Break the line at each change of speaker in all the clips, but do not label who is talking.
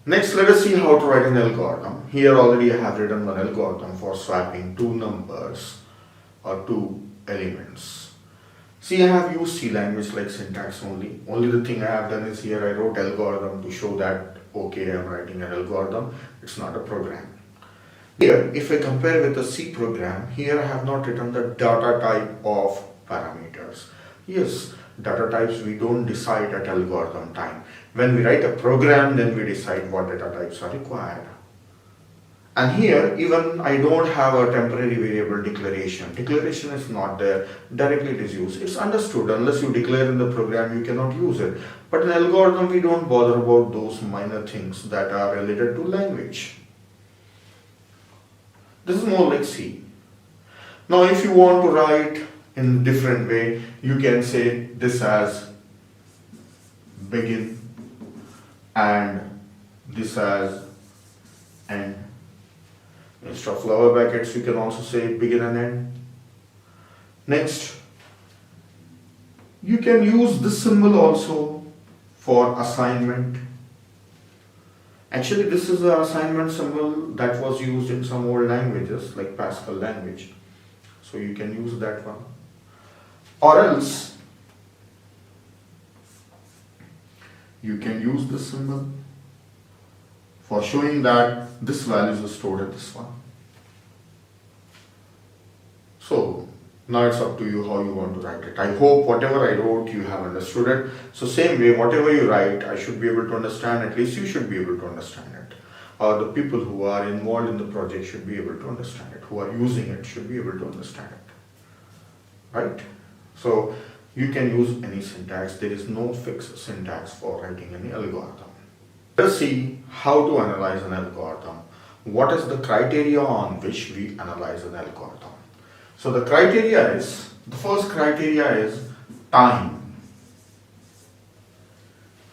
Next, let us see how to write an algorithm. Here already I have written one algorithm for swapping two numbers or two elements. See, I have used C language like syntax only. Only the thing I have done is here I wrote algorithm to show that okay, I am writing an algorithm. It's not a program. Here, if I compare with the C program, here I have not written the data type of parameters. Yes, data types we don't decide at algorithm time. When we write a program, then we decide what data types are required. And here, even I don't have a temporary variable declaration. Declaration is not there. Directly it is used. It's understood. Unless you declare in the program, you cannot use it. But in algorithm, we don't bother about those minor things that are related to language. This is more like C. Now, if you want to write in a different way, you can say this as begin and this as end. Instead of flower brackets, you can also say begin and end. Next, you can use this symbol also for assignment. Actually, this is an assignment symbol that was used in some old languages like Pascal language. So you can use that one. Or else, you can use this symbol for showing that this value is stored at this one. So now it's up to you how you want to write it. I hope whatever I wrote you have understood it. So same way, whatever you write, I should be able to understand. At least you should be able to understand it. Or the people who are involved in the project should be able to understand it. Who are using it should be able to understand it. Right? So you can use any syntax. There is no fixed syntax for writing any algorithm. Let's see how to analyze an algorithm. What is the criteria on which we analyze an algorithm? So the first criteria is time.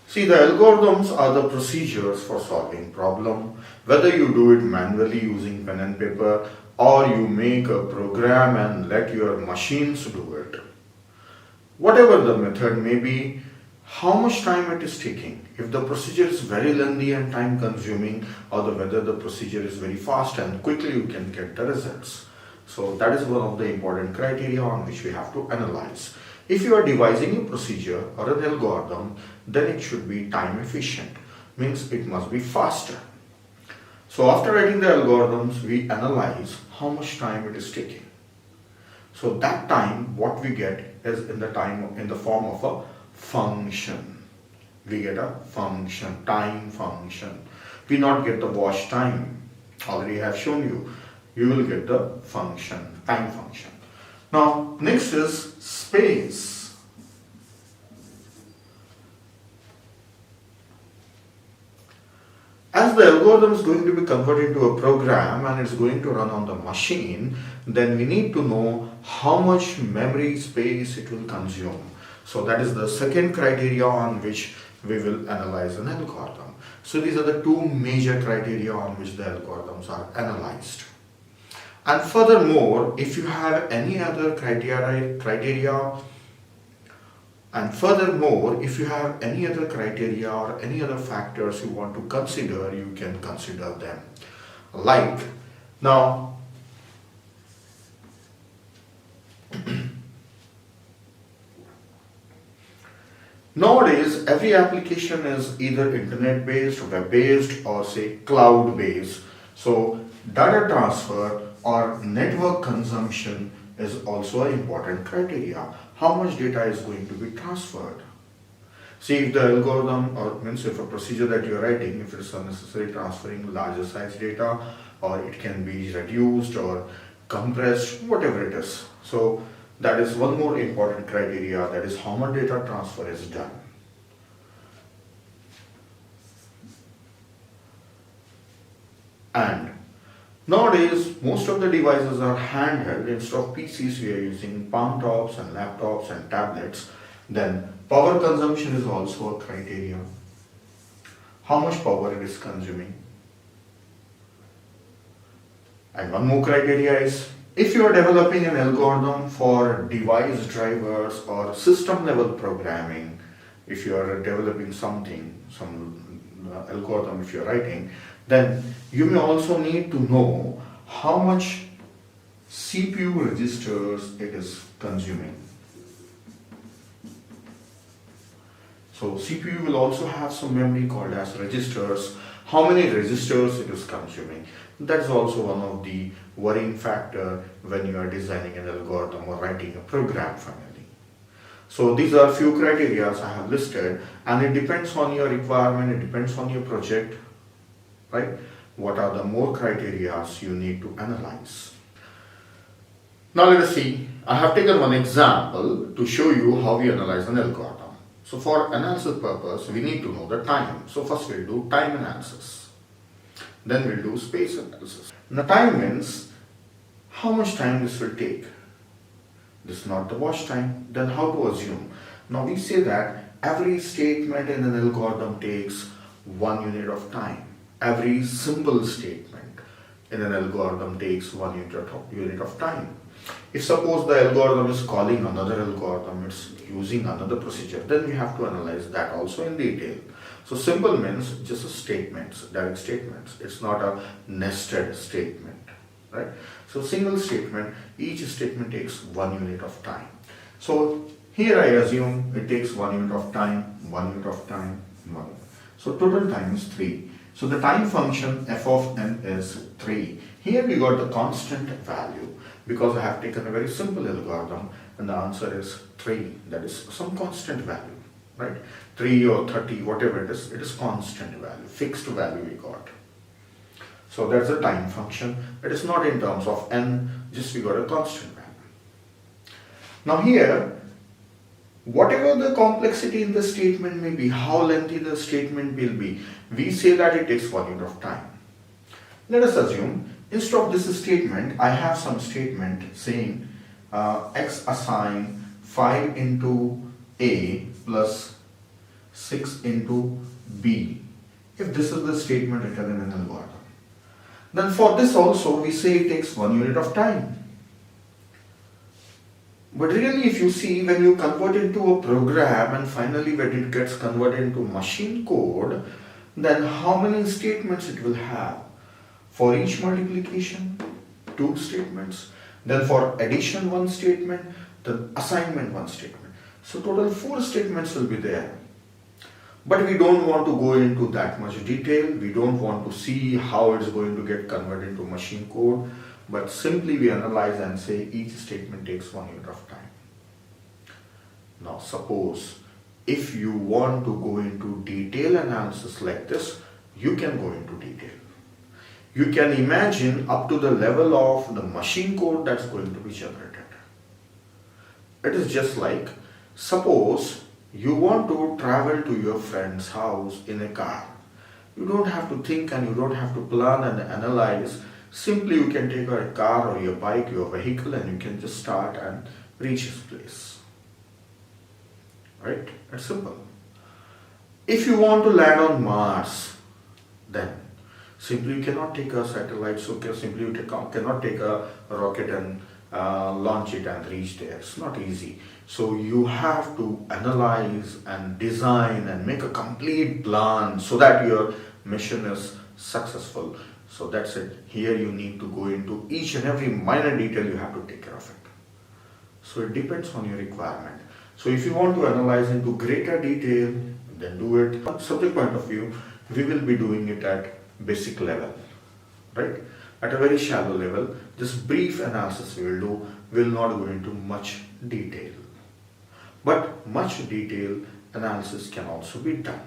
See, the algorithms are the procedures for solving problem. Whether you do it manually using pen and paper or you make a program and let your machines do it. Whatever the method may be, how much time it is taking. If the procedure is very lengthy and time consuming, or whether the procedure is very fast and quickly you can get the results. So that is one of the important criteria on which we have to analyze. If you are devising a procedure or an algorithm, then it should be time efficient, means it must be faster. So after writing the algorithms, we analyze how much time it is taking. So that time, what we get is in the form of a function. We get a function, time function. We not get the watch time. Already I have shown you. You will get the function, time function. Now, next is space. As the algorithm is going to be converted into a program and it's going to run on the machine, then we need to know how much memory space it will consume. So that is the second criteria on which we will analyze an algorithm. So these are the two major criteria on which the algorithms are analyzed. And furthermore, if you have any other criteria, or any other factors you want to consider, you can consider them. Like, now, nowadays, every application is either internet-based, web-based, or say cloud-based. So, data transfer or network consumption is also an important criteria. How much data is going to be transferred? See, if the algorithm, or means if a procedure that you are writing, if it is unnecessary transferring larger size data, or it can be reduced or compressed, whatever it is. So that is one more important criteria, that is how much data transfer is done. And nowadays, most of the devices are handheld. Instead of PCs, we are using palm tops and laptops and tablets. Then power consumption is also a criteria. How much power it is consuming. And one more criteria is, if you are developing an algorithm for device drivers or system level programming, if you are developing something, some algorithm if you're writing, then you may also need to know how much CPU registers it is consuming. So CPU will also have some memory called as registers. How many registers it is consuming? That's also one of the worrying factor when you are designing an algorithm or writing a program finally. So these are few criteria I have listed, and it depends on your requirement, it depends on your project, right? What are the more criteria you need to analyze? Now let us see. I have taken one example to show you how we analyze an algorithm. So for analysis purpose, we need to know the time. So first we'll do time analysis. Then we'll do space analysis. Now time means how much time this will take. This is not the watch time. Then how to assume? Now we say that every statement in an algorithm takes 1 unit of time. Every simple statement in an algorithm takes 1 unit of time. If suppose the algorithm is calling another algorithm, it's using another procedure, then we have to analyze that also in detail. So simple means just statements, direct statements. It's not a nested statement, right? So single statement, each statement takes 1 unit of time. So here I assume it takes 1 unit of time, 1 unit of time, 1 unit. So total time is 3. So the time function f of n is 3. Here we got the constant value because I have taken a very simple algorithm and the answer is 3. That is some constant value, right? 3 or 30, whatever it is constant value, fixed value we got. So that's the time function. It is not in terms of n, just we got a constant value. Now here, whatever the complexity in the statement may be, how lengthy the statement will be, we say that it takes 1 unit of time. Let us assume, instead of this statement, I have some statement saying x assign 5 into a plus 6 into b. If this is the statement written in an algorithm, then for this also we say it takes 1 unit of time. But really if you see, when you convert into a program and finally when it gets converted into machine code, then how many statements it will have? For each multiplication, 2 statements. Then for addition, 1 statement. Then assignment, 1 statement. So total 4 statements will be there. But we don't want to go into that much detail. We don't want to see how it's going to get converted into machine code. But simply we analyze and say each statement takes 1 unit of time. Now suppose if you want to go into detail analysis like this, you can go into detail. You can imagine up to the level of the machine code that's going to be generated. It is just like, suppose you want to travel to your friend's house in a car. You don't have to think and you don't have to plan and analyze. Simply you can take a car or your bike, your vehicle, and you can just start and reach his place. Right? It's simple. If you want to land on Mars, then simply you cannot take a satellite, so simply you cannot take a rocket and launch it and reach there. It's not easy. So you have to analyze and design and make a complete plan so that your mission is successful. So that's it. Here you need to go into each and every minor detail, you have to take care of it. So it depends on your requirement. So if you want to analyze into greater detail, then do it. From subject point of view, we will be doing it at basic level, right? At a very shallow level, just brief analysis we will do, will not go into much detail. But much detail analysis can also be done.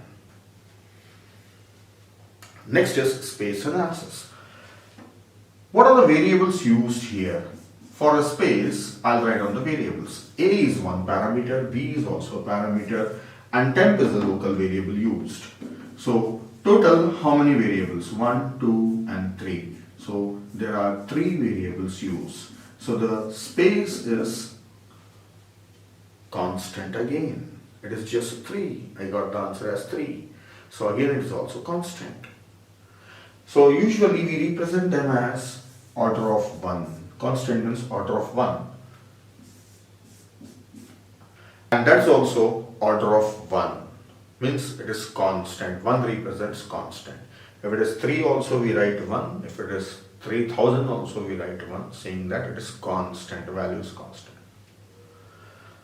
Next is space analysis. What are the variables used here? For a space, I'll write down the variables. A is one parameter, B is also a parameter, and temp is the local variable used. So total, how many variables? 1, 2, and 3. So there are 3 variables used. So the space is constant again. It is just 3. I got the answer as 3. So again it is also constant. So usually we represent them as order of 1. Constant means order of 1. And that's also order of 1. means it is constant. 1 represents constant. If it is 3 also we write 1. If it is 3000 also we write 1, saying that it is constant, value is constant.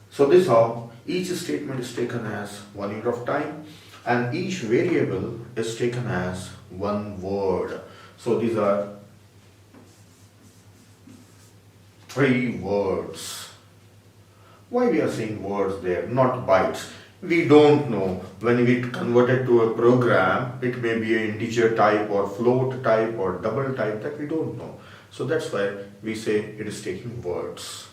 So this how each statement is taken as 1 unit of time and each variable is taken as one word. So these are 3 words. Why we are saying words there, not bytes? We don't know. When we convert it to a program, it may be an integer type or float type or double type, that we don't know. So that's why we say it is taking words.